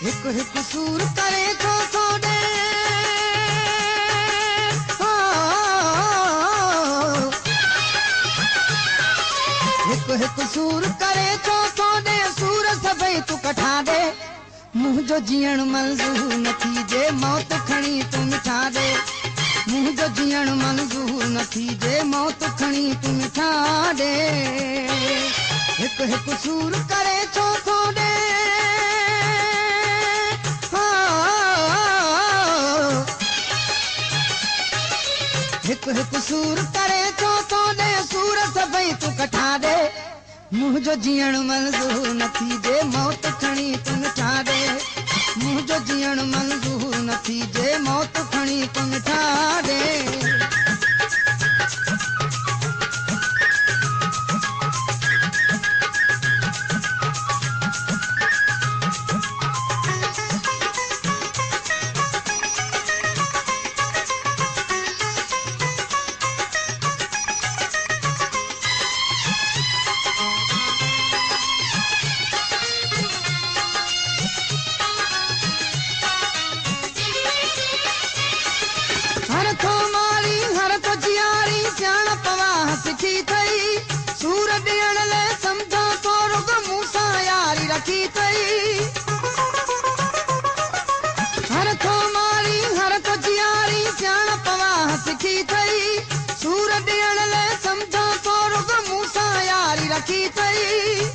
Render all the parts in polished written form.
हिकु हिकु सूर करे थो थोड़े हिकु हिकु सूर करे थो थोड़े सूर सभई तूं कठा दे मुंहिंजो जीअण मंज़ूर न थीजे मौत खणी तूं मिठा दे मुंहिंजो जीअण मंज़ूर न थीजे मौत खणी तूं मिठा दे हिकु हिकु सूर करे थो थोड़े हिकु हिकु सूर करे थो थोड़े सूर सभई तूं कठा दे मुंहिंजो जीअण मंज़ूर न थीजे मौत खणी तूं मिठा दे मुंहिंजो जीअण मंज़ूर न थीजे मौत खणी तूं मिठा दे हर थो मारी हर थो जियारी सियाण पवाह सिखी थई सूर ॾियण लाइ सम्झो तो रुग मूंसां यारी रखी थई हर थो मारी हर थो जियारी सियाण पवाह सिखी थई सूर ॾियण लाइ सम्झो तो रुग मूंसां यारी रखी थई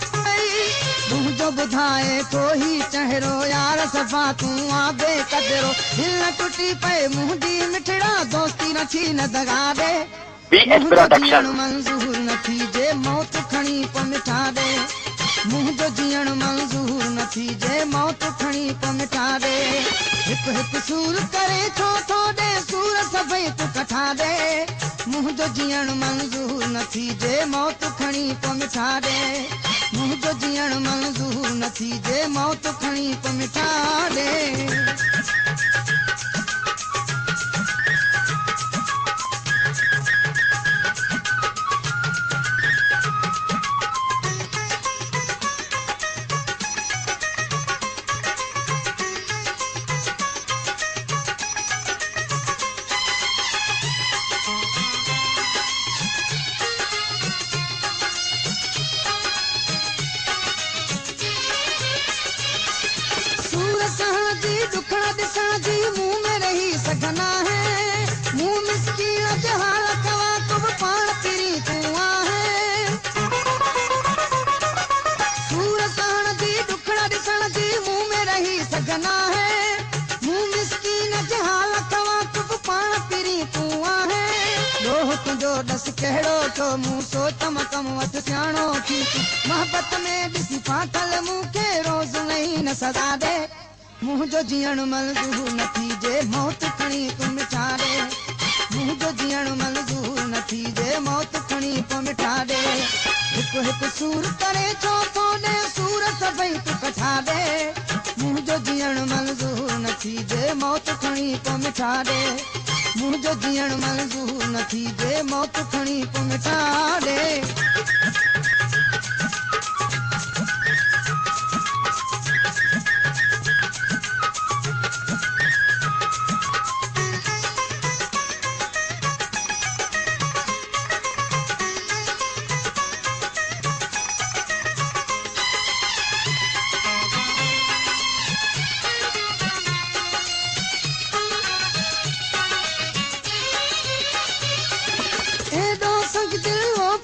तुंहिंजो ॿुधाए कोई चहिरो यार सफ़ा तूं आबे कदरो दिल न टुटी पए मुंहिंजी मिठड़ा दोस्ती न थी न दगा दे मुंहिंजो जीअण मंज़ूर न थीजे मौत खणी पोइ मिठा दे मुंहिंजो जीअण मंज़ूर न थीजे मौत खणी पोइ मिठा दे हिकु हिकु सूर करे थो थोड़े सूर सभई तूं कठा दे मुंहिंजो जीअण मंज़ूर न थीजे मौत खणी पोइ मिठा दे मुंहिंजो जीअण मंज़ूर न थीजे मौत खणी पोइ मिठा दे दुखड़ा दिसण जी मुंह में रही सघना है मुंह मिसकीन जे हाल कवा तुम पाण पिरी तूं आहे सूर सहण जी दुखड़ा दिसण जी मुंह में रही सघना है मुंह मिसकीन जे हाल कवा तुम पाण पिरी तूं आहे लोह तुंहिंजो डस कहिड़ो थो मूं सोच मकम वठ सियाणो थी मोहबत में ॾिसी फाथल मूंखे रोज़ नहीं न सदा दे मुंहिंजो जीअण मंज़ूर न थीजे मौत खणी तूं मिठा दे मुंहिंजो जीअण मंज़ूर न थीजे मौत खणी पोइ मिठा दे हिकु हिकु सूर करे थो थोड़े सूर सभई तूं कठा दे मुंहिंजो जीअण मंज़ूर न थीजे मौत खणी पोइ मिठा दे मुंहिंजो जीअण मंज़ूर न थीजे मौत खणी पोइ मिठा दे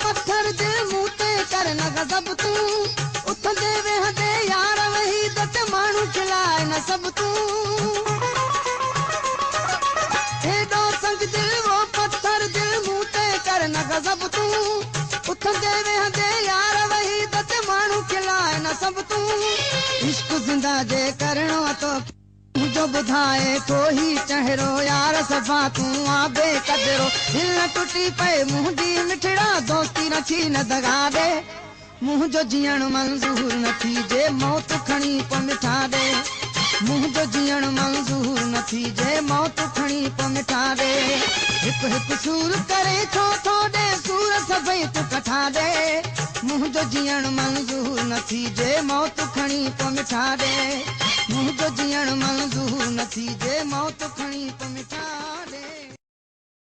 पत्थर दे मुंह ते कर न गज़ब तूं उथंदे वेहंदे यार वही दत माण्हू खिलाए न सब तूं हेॾो संग दिल वो पत्थर दिल मुंह ते कर न गज़ब तूं उथंदे वेहंदे यार वही दत माण्हू खिलाए न सब तूं इश्क ज़िंदा जे करणो तो मुंहिंजो ॿुधाए कोई चहिरो यार सफ़ा तूं आबे कदरो दिल न टुटी पए मुंहिंजी मिठड़ा दोस्ती न थी न दगा दे मुंहिंजो जीअण मंज़ूर न थीजे मौत खणी पोइ मिठा दे मुंहिंजो जीअण मंज़ूर न थीजे मौत खणी पोइ मिठा दे हिकु हिकु सूर करे थो थोड़े सूर सभई तूं कठा दे मुंहिंजो जीअण मंज़ूर न थीजे मौत खणी पोइ मिठा दे मुंहिंजो तुंहिंजो जीअण मंज़ूर न थी जे मौत खणी त मिठा